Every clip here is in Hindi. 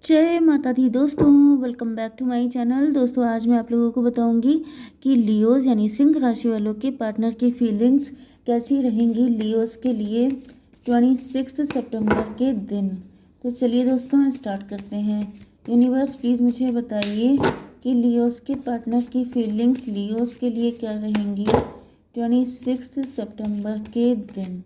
जय माता दी दोस्तों, welcome back to my channel. दोस्तों आज मैं आप लोगों को बताऊंगी कि लियोज यानी सिंह राशि वालों के पार्टनर की फीलिंग्स कैसी रहेंगी लियोज के लिए 26 सितंबर के दिन। तो चलिए दोस्तों स्टार्ट करते हैं। यूनिवर्स प्लीज़ मुझे बताइए कि लियोज के पार्टनर की फीलिंग्स लियोज के लिए क्या रहेंगी 26 सितंबर के दिन।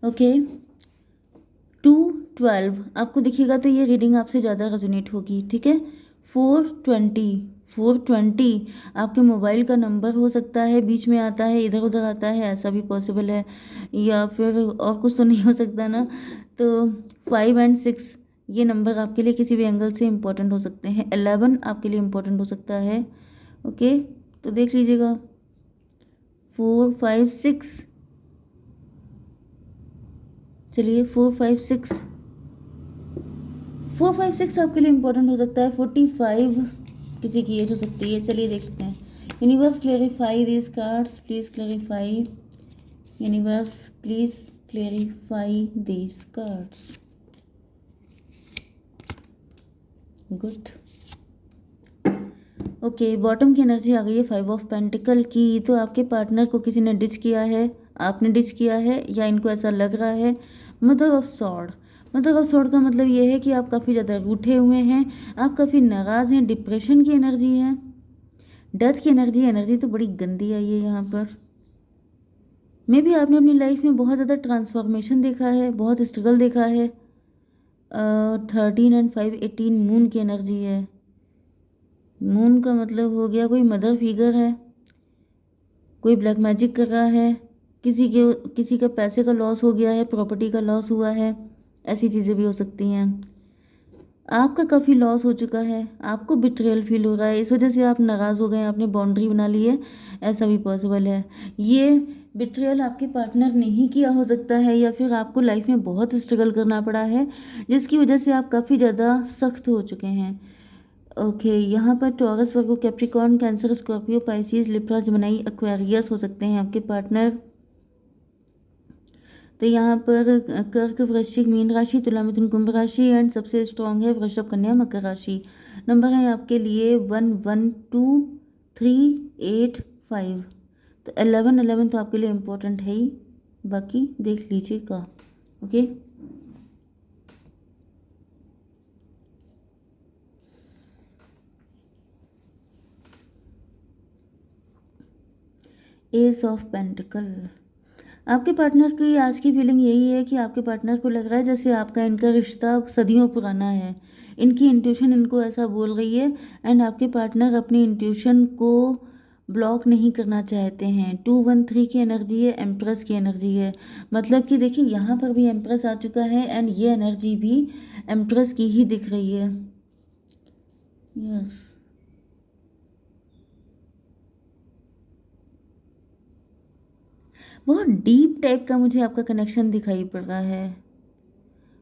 ओके 212 आपको दिखेगा तो ये रीडिंग आपसे ज़्यादा रेजोनेट होगी, ठीक है। 420 आपके मोबाइल का नंबर हो सकता है, बीच में आता है, इधर उधर आता है, ऐसा भी पॉसिबल है, या फिर और कुछ तो नहीं हो सकता ना। तो 5 और 6 ये नंबर आपके लिए किसी भी एंगल से इम्पोर्टेंट हो सकते हैं। 11 आपके लिए इम्पोर्टेंट हो सकता है। ओके तो देख लीजिएगा 4 5 6। चलिए 4 5 6 आपके लिए इम्पोर्टेंट हो सकता है। 45 किसी की एज हो सकती है। चलिए देख लेते हैं। Universe clarify this cards, please clarify. Universe please clarify this cards. Good. Okay bottom की एनर्जी आ गई है 5 ऑफ पेंटिकल की। तो आपके पार्टनर को किसी ने डिच किया है, आपने डिच किया है, या इनको ऐसा लग रहा है। Mother of sword, mother of sword का मतलब ये है कि आप काफ़ी ज़्यादा रूठे हुए हैं, आप काफ़ी नाराज़ हैं, डिप्रेशन की एनर्जी है, डेथ की एनर्जी। एनर्जी तो बड़ी गंदी आई है यहाँ पर। मे भी आपने अपनी लाइफ में बहुत ज़्यादा ट्रांसफॉर्मेशन देखा है, बहुत स्ट्रगल देखा है। 13 और 5 18 मून की एनर्जी है। मून का मतलब हो गया कोई मदर फिगर है, कोई ब्लैक मैजिक कर रहा है, किसी का पैसे का लॉस हो गया है, प्रॉपर्टी का लॉस हुआ है, ऐसी चीज़ें भी हो सकती हैं। आपका काफ़ी लॉस हो चुका है, आपको बिट्रेयल फील हो रहा है, इस वजह से आप नाराज़ हो गए हैं, आपने बाउंड्री बना ली है, ऐसा भी पॉसिबल है। ये बिट्रेयल आपके पार्टनर ने ही किया हो सकता है, या फिर आपको लाइफ में बहुत स्ट्रगल करना पड़ा है जिसकी वजह से आप काफ़ी ज़्यादा सख्त हो चुके हैं। ओके यहाँ पर Taurus, Virgo, Capricorn, Cancer, Scorpio, Pisces, Libra, Gemini, Aquarius हो सकते हैं आपके पार्टनर। तो यहाँ पर कर्क, वृश्चिक, मीन राशि, तुला, मिथुन, कुंभ राशि एंड सबसे स्ट्रांग है वृषभ, कन्या, मकर राशि। नंबर है आपके लिए 1 1 2 3 8 5। तो 11 तो आपके लिए इम्पोर्टेंट है ही, बाकी देख लीजिएगा। ओके एस ऑफ पेंटिकल, आपके पार्टनर की आज की फीलिंग यही है कि आपके पार्टनर को लग रहा है जैसे आपका इनका रिश्ता सदियों पुराना है। इनकी इंट्यूशन इनको ऐसा बोल रही है, एंड आपके पार्टनर अपनी इंट्यूशन को ब्लॉक नहीं करना चाहते हैं। 213 की एनर्जी है, एम्प्रेस की एनर्जी है। मतलब कि देखिए यहाँ पर भी एम्प्रेस आ चुका है, एंड ये एनर्जी भी एम्प्रेस की ही दिख रही है। यस बहुत डीप टाइप का मुझे आपका कनेक्शन दिखाई पड़ रहा है,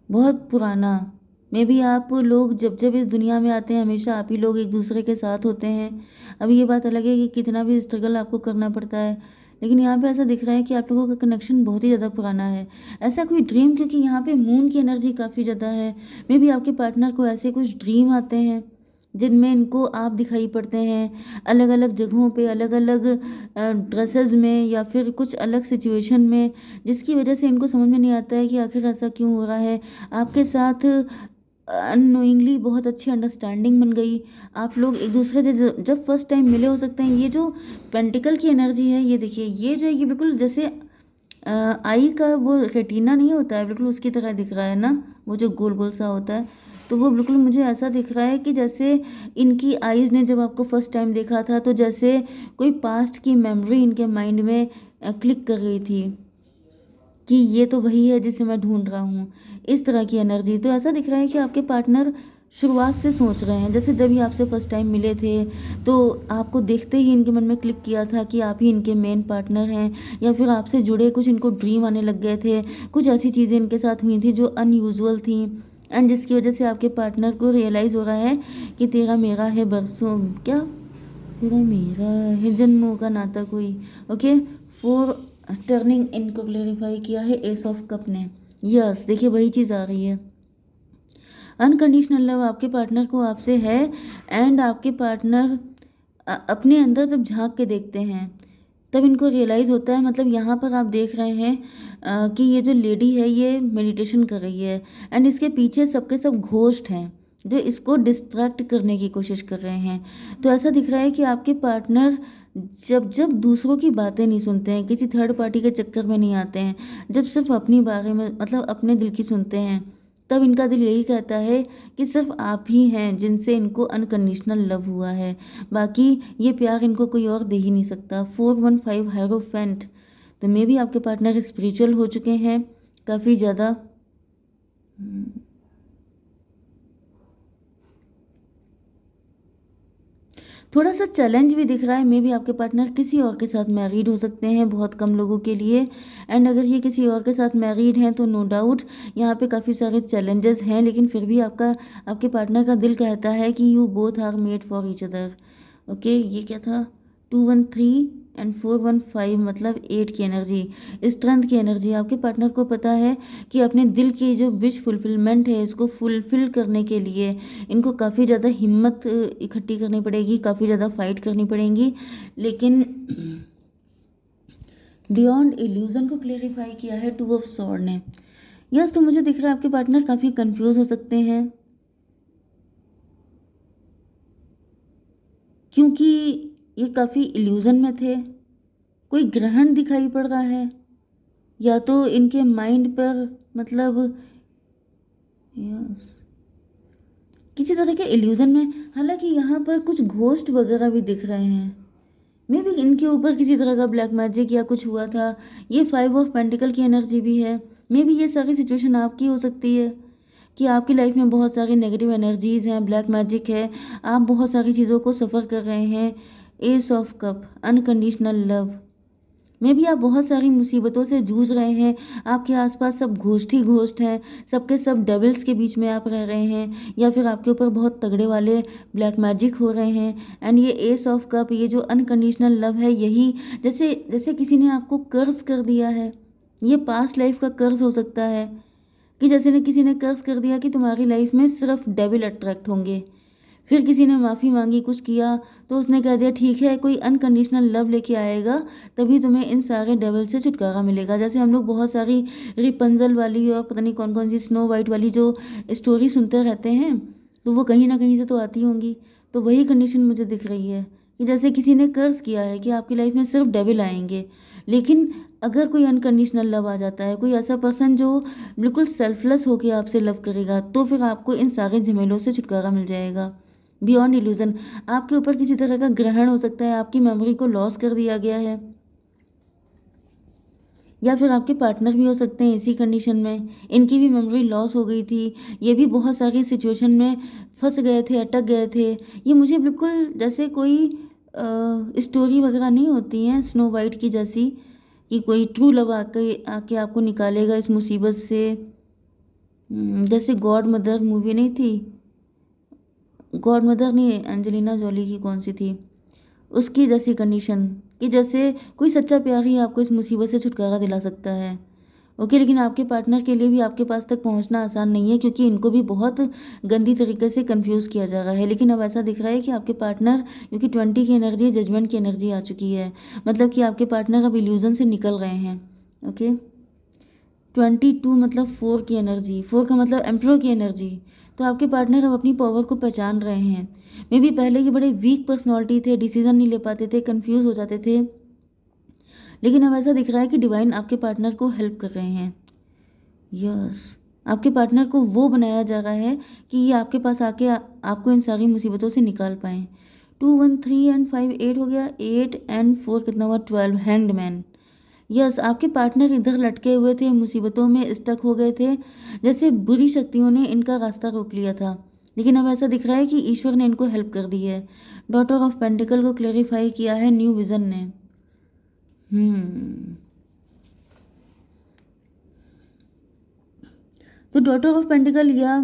बहुत पुराना। मे बी आप लोग जब जब इस दुनिया में आते हैं हमेशा आप ही लोग एक दूसरे के साथ होते हैं। अब ये बात अलग है कि कितना भी स्ट्रगल आपको करना पड़ता है, लेकिन यहाँ पे ऐसा दिख रहा है कि आप लोगों का कनेक्शन बहुत ही ज़्यादा पुराना है। ऐसा कोई ड्रीम, क्योंकि यहाँ पे मून की एनर्जी काफ़ी ज़्यादा है, मे बी आपके पार्टनर को ऐसे कुछ ड्रीम आते हैं जिनमें इनको आप दिखाई पड़ते हैं अलग अलग जगहों पे, अलग अलग ड्रेसेस में, या फिर कुछ अलग सिचुएशन में, जिसकी वजह से इनको समझ में नहीं आता है कि आखिर ऐसा क्यों हो रहा है। आपके साथ अननोइंगली बहुत अच्छी अंडरस्टैंडिंग बन गई, आप लोग एक दूसरे से जब फर्स्ट टाइम मिले हो सकते हैं। ये जो पेंटिकल की एनर्जी है, ये देखिए, ये जो है ये बिल्कुल जैसे आई का वो रेटिना नहीं होता है, बिल्कुल उसकी तरह दिख रहा है ना, वो जो गोल गोल सा होता है। तो वो बिल्कुल मुझे ऐसा दिख रहा है कि जैसे इनकी आईज़ ने जब आपको फर्स्ट टाइम देखा था तो जैसे कोई पास्ट की मेमोरी इनके माइंड में क्लिक कर रही थी कि ये तो वही है जिसे मैं ढूंढ रहा हूँ, इस तरह की एनर्जी। तो ऐसा दिख रहा है कि आपके पार्टनर शुरुआत से सोच रहे हैं, जैसे जब ही आपसे फर्स्ट टाइम मिले थे तो आपको देखते ही इनके मन में क्लिक किया था कि आप ही इनके मेन पार्टनर हैं, या फिर आपसे जुड़े कुछ इनको ड्रीम आने लग गए थे, कुछ ऐसी चीज़ें इनके साथ हुई थी जो अनयूजुअल थी, एंड जिसकी वजह से आपके पार्टनर को रियलाइज़ हो रहा है कि तेरा मेरा है बरसों, क्या तेरा मेरा है जन्मों का नाता कोई। ओके, फोर टर्निंग इनको क्लेरिफाई किया है एस ऑफ कप ने। यस, देखिए वही चीज़ आ रही है। अनकंडीशनल लव आपके पार्टनर को आपसे है, एंड आपके पार्टनर अपने अंदर जब झांक के देखते हैं तब इनको रियलाइज़ होता है, मतलब यहाँ पर आप देख रहे हैं कि ये जो लेडी है ये मेडिटेशन कर रही है, एंड इसके पीछे सबके सब घोस्ट हैं जो इसको डिस्ट्रैक्ट करने की कोशिश कर रहे हैं। तो ऐसा दिख रहा है कि आपके पार्टनर जब जब दूसरों की बातें नहीं सुनते हैं, किसी थर्ड पार्टी के चक्कर में नहीं आते हैं, जब सिर्फ अपनी बारे में मतलब अपने दिल की सुनते हैं, तब इनका दिल यही कहता है कि सिर्फ आप ही हैं जिनसे इनको अनकंडीशनल लव हुआ है, बाकी ये प्यार इनको कोई और दे ही नहीं सकता। 415 हायरोफेंट, तो मे भी आपके पार्टनर स्पिरिचुअल हो चुके हैं काफ़ी ज़्यादा। थोड़ा सा चैलेंज भी दिख रहा है, मे भी आपके पार्टनर किसी और के साथ मैरिड हो सकते हैं बहुत कम लोगों के लिए, एंड अगर ये किसी और के साथ मैरिड हैं तो नो डाउट यहाँ पे काफ़ी सारे चैलेंजेस हैं, लेकिन फिर भी आपके पार्टनर का दिल कहता है कि you both are made for each other. Okay, ये क्या था, 213 एंड 415 मतलब 8 की एनर्जी, स्ट्रेंथ की एनर्जी। आपके पार्टनर को पता है कि अपने दिल की जो विश फुलफिलमेंट है इसको फुलफिल करने के लिए इनको काफ़ी ज़्यादा हिम्मत इकट्ठी करनी पड़ेगी, काफ़ी ज़्यादा फाइट करनी पड़ेगी, लेकिन बियॉन्ड इल्यूजन को क्लेरिफाई किया है 2 ऑफ सॉर्ड ने। यस, तो मुझे दिख रहा है आपके पार्टनर काफ़ी कंफ्यूज हो सकते हैं क्योंकि ये काफ़ी इल्यूजन में थे। कोई ग्रहण दिखाई पड़ रहा है, या तो इनके माइंड पर मतलब यस किसी तरह के इल्यूजन में, हालांकि यहाँ पर कुछ घोस्ट वगैरह भी दिख रहे हैं, मे बी इनके ऊपर किसी तरह का ब्लैक मैजिक या कुछ हुआ था। ये 5 ऑफ पेंटिकल की एनर्जी भी है, मे बी ये सारी सिचुएशन आपकी हो सकती है कि आपकी लाइफ में बहुत सारी नेगेटिव एनर्जीज हैं, ब्लैक मैजिक है, आप बहुत सारी चीज़ों को सफ़र कर रहे हैं। S of cup unconditional love, में भी आप बहुत सारी मुसीबतों से जूझ रहे हैं, आपके आसपास सब घोस्ट ही घोस्ट हैं, सबके सब डेविल्स के बीच में आप रह रहे हैं, या फिर आपके ऊपर बहुत तगड़े वाले ब्लैक मैजिक हो रहे हैं। एंड ये एस ऑफ कप, ये जो अनकंडीशनल लव है, यही जैसे जैसे किसी ने आपको कर्ज कर दिया है, ये पास्ट लाइफ का कर्ज हो सकता है कि जैसे ने किसी ने कर्ज कर दिया कि तुम्हारी लाइफ में सिर्फ डेविल अट्रैक्ट होंगे, फिर किसी ने माफ़ी मांगी, कुछ किया, तो उसने कह दिया ठीक है कोई अनकंडीशनल लव लेके आएगा तभी तुम्हें इन सारे डेविल से छुटकारा मिलेगा। जैसे हम लोग बहुत सारी रिपंजल वाली और पता नहीं कौन कौन सी स्नो वाइट वाली जो स्टोरी सुनते रहते हैं, तो वो कहीं ना कहीं से तो आती होंगी। तो वही कंडीशन मुझे दिख रही है कि जैसे किसी ने कर्ज किया है कि आपकी लाइफ में सिर्फ डेविल आएंगे, लेकिन अगर कोई अनकंडीशनल लव आ जाता है, कोई ऐसा पर्सन जो बिल्कुल सेल्फलेस होकर आपसे लव करेगा, तो फिर आपको इन सारे झमेलों से छुटकारा मिल जाएगा। बियॉन्ड इल्यूजन, आपके ऊपर किसी तरह का ग्रहण हो सकता है, आपकी मेमोरी को लॉस कर दिया गया है, या फिर आपके पार्टनर भी हो सकते हैं इसी कंडीशन में, इनकी भी मेमोरी लॉस हो गई थी, ये भी बहुत सारी सिचुएशन में फंस गए थे, अटक गए थे। ये मुझे बिल्कुल जैसे कोई स्टोरी वगैरह नहीं होती हैं स्नो वाइट की जैसी, कि कोई ट्रू लव आके आके आपको निकालेगा इस मुसीबत से। जैसे गॉड मदर मूवी नहीं थी, गॉड मदर नहीं, एंजेलिना जोली की कौन सी थी, उसकी जैसी कंडीशन कि जैसे कोई सच्चा प्यार ही आपको इस मुसीबत से छुटकारा दिला सकता है। ओके, लेकिन आपके पार्टनर के लिए भी आपके पास तक पहुंचना आसान नहीं है क्योंकि इनको भी बहुत गंदी तरीके से कंफ्यूज किया जा रहा है। लेकिन अब ऐसा दिख रहा है कि आपके पार्टनर, क्योंकि 20 की एनर्जी, जजमेंट की एनर्जी आ चुकी है, मतलब कि आपके पार्टनर अब इल्यूजन से निकल रहे हैं। ओके, 22 मतलब 4 की एनर्जी, 4 का मतलब एम्प्रो की एनर्जी। तो आपके पार्टनर अब अपनी पावर को पहचान रहे हैं। मे बी पहले ये बड़े वीक पर्सनालिटी थे, डिसीजन नहीं ले पाते थे, कंफ्यूज हो जाते थे, लेकिन अब ऐसा दिख रहा है कि डिवाइन आपके पार्टनर को हेल्प कर रहे हैं। यस, आपके पार्टनर को वो बनाया जा रहा है कि ये आपके पास आके आपको इन सारी मुसीबतों से निकाल पाएँ। 213 एंड 5 8 हो गया, 8 एंड 4 कितना हुआ, 12, हैंग्ड मैन। यस, आपके पार्टनर इधर लटके हुए थे, मुसीबतों में स्टक हो गए थे, जैसे बुरी शक्तियों ने इनका रास्ता रोक लिया था, लेकिन अब ऐसा दिख रहा है कि ईश्वर ने इनको हेल्प कर दी है। डॉटर ऑफ पेंटिकल को क्लेरिफाई किया है न्यू विजन ने। हम्म तो डॉटर ऑफ पेंटिकल या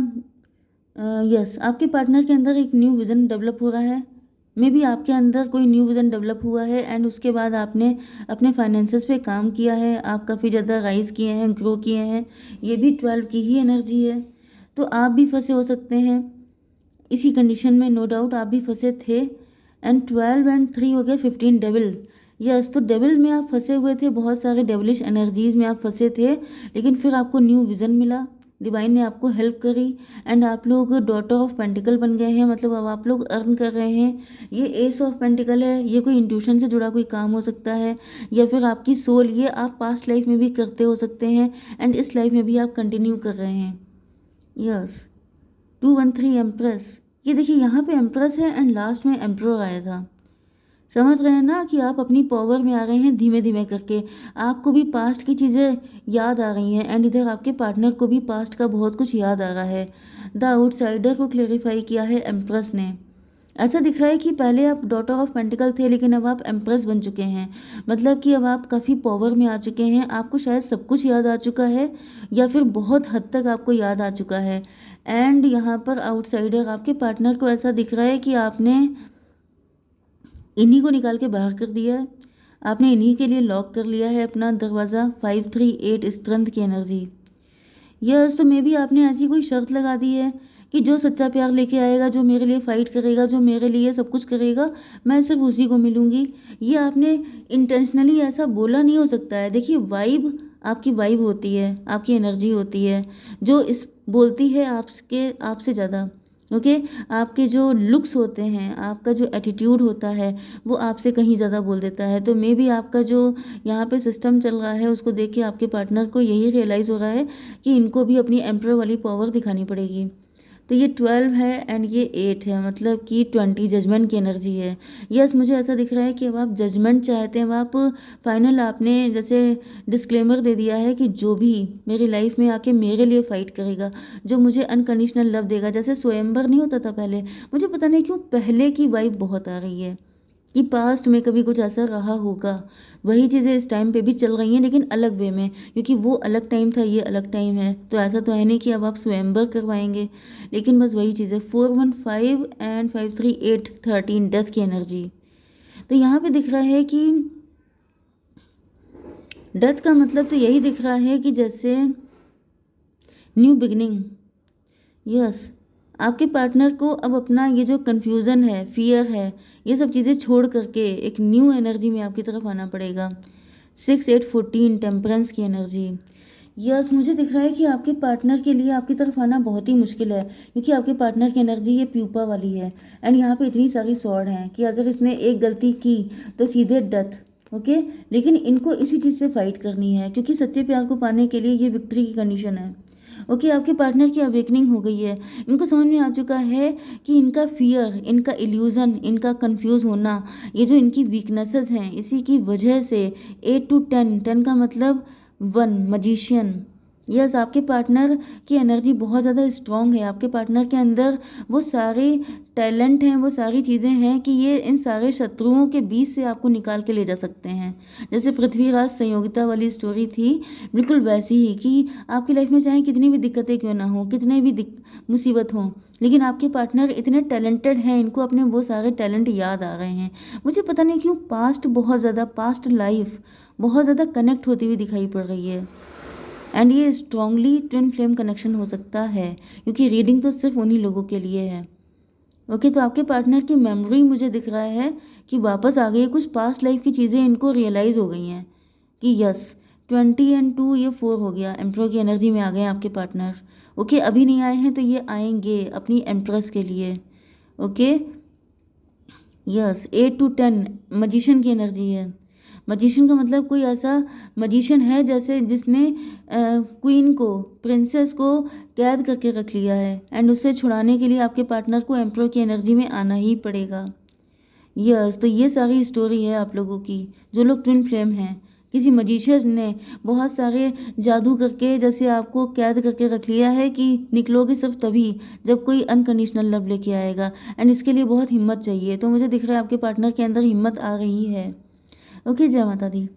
यस, आपके पार्टनर के अंदर एक न्यू विज़न डेवलप हो रहा है। मे बी आपके अंदर कोई न्यू विज़न डेवलप हुआ है एंड उसके बाद आपने अपने फाइनेंसेस पे काम किया है, आप काफ़ी ज़्यादा राइज़ किए हैं, ग्रो किए हैं। ये भी 12 की ही एनर्जी है। तो आप भी फंसे हो सकते हैं इसी कंडीशन में, नो डाउट आप भी फंसे थे। एंड 12 एंड 3 हो गया 15 डेविल। यस, तो डेविल में आप फंसे हुए थे, बहुत सारे डेविलिश एनर्जीज में आप फंसे थे, लेकिन फिर आपको न्यू विज़न मिला, डिवाइन ने आपको हेल्प करी एंड आप लोग डॉटर ऑफ पेंटिकल बन गए हैं। मतलब अब आप लोग अर्न कर रहे हैं। ये एस ऑफ पेंटिकल है, ये कोई इंट्यूशन से जुड़ा कोई काम हो सकता है या फिर आपकी सोल, ये आप पास्ट लाइफ में भी करते हो सकते हैं एंड इस लाइफ में भी आप कंटिन्यू कर रहे हैं। यस, 213 एम्प्रेस, ये देखिए यहाँ पे एम्प्रेस है एंड लास्ट में एम्प्रोर आया था। समझ रहे हैं ना कि आप अपनी पावर में आ रहे हैं धीमे धीमे करके। आपको भी पास्ट की चीज़ें याद आ रही हैं एंड इधर आपके पार्टनर को भी पास्ट का बहुत कुछ याद आ रहा है। द आउटसाइडर को क्लेरिफाई किया है एम्प्रेस ने। ऐसा दिख रहा है कि पहले आप डॉटर ऑफ पेंटिकल थे लेकिन अब आप एम्प्रेस बन चुके हैं। मतलब कि अब आप काफ़ी पावर में आ चुके हैं, आपको शायद सब कुछ याद आ चुका है या फिर बहुत हद तक आपको याद आ चुका है। एंड यहाँ पर आउटसाइडर आपके पार्टनर को ऐसा दिख रहा है कि आपने इन्हीं को निकाल के बाहर कर दिया है, आपने इन्हीं के लिए लॉक कर लिया है अपना दरवाज़ा। 538 स्ट्रेंथ की एनर्जी। यस, तो मे बी आपने ऐसी कोई शर्त लगा दी है कि जो सच्चा प्यार लेके आएगा, जो मेरे लिए फ़ाइट करेगा, जो मेरे लिए सब कुछ करेगा, मैं सिर्फ उसी को मिलूँगी। ये आपने इंटेंशनली ऐसा बोला नहीं हो सकता है। देखिए वाइब, आपकी वाइब होती है, आपकी एनर्जी होती है जो इस बोलती है आपसे ज़्यादा। ओके, आपके जो लुक्स होते हैं, आपका जो एटीट्यूड होता है वो आपसे कहीं ज़्यादा बोल देता है। तो मे बी आपका जो यहाँ पे सिस्टम चल रहा है उसको देख के आपके पार्टनर को यही रियलाइज़ हो रहा है कि इनको भी अपनी एम्प्रर वाली पावर दिखानी पड़ेगी। तो ये 12 है एंड ये 8 है, मतलब कि 20 जजमेंट की एनर्जी है। यस, मुझे ऐसा दिख रहा है कि अब आप जजमेंट चाहते हैं, अब आप फाइनल, आपने जैसे डिस्क्लेमर दे दिया है कि जो भी मेरी लाइफ में आके मेरे लिए फ़ाइट करेगा, जो मुझे अनकंडीशनल लव देगा, जैसे स्वयंवर नहीं होता था पहले, मुझे पता नहीं क्यों पहले की वाइब बहुत आ रही है कि पास्ट में कभी कुछ ऐसा रहा होगा। वही चीज़ें इस टाइम पे भी चल रही हैं लेकिन अलग वे में, क्योंकि वो अलग टाइम था, ये अलग टाइम है। तो ऐसा तो है नहीं कि अब आप स्वयंवर करवाएंगे, लेकिन बस वही चीज़ है। 415 एंड 538 13 डेथ की एनर्जी। तो यहाँ पे दिख रहा है कि डेथ का मतलब तो यही दिख रहा है कि जैसे न्यू बिगनिंग। यस, आपके पार्टनर को अब अपना ये जो कन्फ्यूज़न है, फियर है, ये सब चीज़ें छोड़ करके एक न्यू एनर्जी में आपकी तरफ आना पड़ेगा। 6 8 14 टेम्परेंस की एनर्जी। यस, मुझे दिख रहा है कि आपके पार्टनर के लिए आपकी तरफ आना बहुत ही मुश्किल है, क्योंकि आपके पार्टनर की एनर्जी ये प्यूपा वाली है एंड यहाँ पे इतनी सारी सॉर्ड हैं कि अगर इसने एक गलती की तो सीधे डेथ। ओके, लेकिन इनको इसी चीज़ से फाइट करनी है क्योंकि सच्चे प्यार को पाने के लिए ये विक्ट्री की कंडीशन है। ओके, आपके पार्टनर की अवेकनिंग हो गई है, इनको समझ में आ चुका है कि इनका फियर, इनका इल्यूज़न, इनका कंफ्यूज होना, ये जो इनकी वीकनेसेस हैं, इसी की वजह से 8 to 10, 10 का मतलब 1 मजिशियन। यस, आपके पार्टनर की एनर्जी बहुत ज़्यादा स्ट्रॉन्ग है। आपके पार्टनर के अंदर वो सारे टैलेंट हैं, वो सारी चीज़ें हैं कि ये इन सारे शत्रुओं के बीच से आपको निकाल के ले जा सकते हैं। जैसे पृथ्वीराज संयोगिता वाली स्टोरी थी, बिल्कुल वैसी ही कि आपकी लाइफ में चाहे कितनी भी दिक्कतें क्यों ना हो, कितने भी मुसीबत हों, लेकिन आपके पार्टनर इतने टैलेंटेड हैं, इनको अपने वो सारे टैलेंट याद आ रहे हैं। मुझे पता नहीं क्यों पास्ट बहुत ज़्यादा, पास्ट लाइफ बहुत ज़्यादा कनेक्ट होती हुई दिखाई पड़ रही है एंड ये स्ट्रांगली ट्विन फ्लेम कनेक्शन हो सकता है क्योंकि रीडिंग तो सिर्फ उन्हीं लोगों के लिए है। ओके, तो आपके पार्टनर की मेमोरी मुझे दिख रहा है कि वापस आ गई है, कुछ पास्ट लाइफ की चीज़ें इनको रियलाइज़ हो गई हैं कि यस 20 एंड 2 ये 4 हो गया, एम्प्रो की एनर्जी में आ गए हैं आपके पार्टनर। ओके, अभी नहीं आए हैं तो ये आएंगे अपनी एम्प्रेस के लिए। ओके, यस 8 to 10 मजिशियन की एनर्जी है। मजिशियन का मतलब कोई ऐसा मजिशियन है जैसे जिसने क्वीन को, प्रिंसेस को कैद करके रख लिया है एंड उससे छुड़ाने के लिए आपके पार्टनर को एम्प्रो की एनर्जी में आना ही पड़ेगा। यस, तो ये सारी स्टोरी है आप लोगों की, जो लोग ट्विन फ्लेम हैं। किसी मजिशियन ने बहुत सारे जादू करके जैसे आपको कैद करके रख लिया है कि निकलोगे सिर्फ तभी जब कोई अनकंडीशनल लव लेके आएगा एंड इसके लिए बहुत हिम्मत चाहिए। तो मुझे दिख रहा है आपके पार्टनर के अंदर हिम्मत आ रही है। ओके, जय माता दी।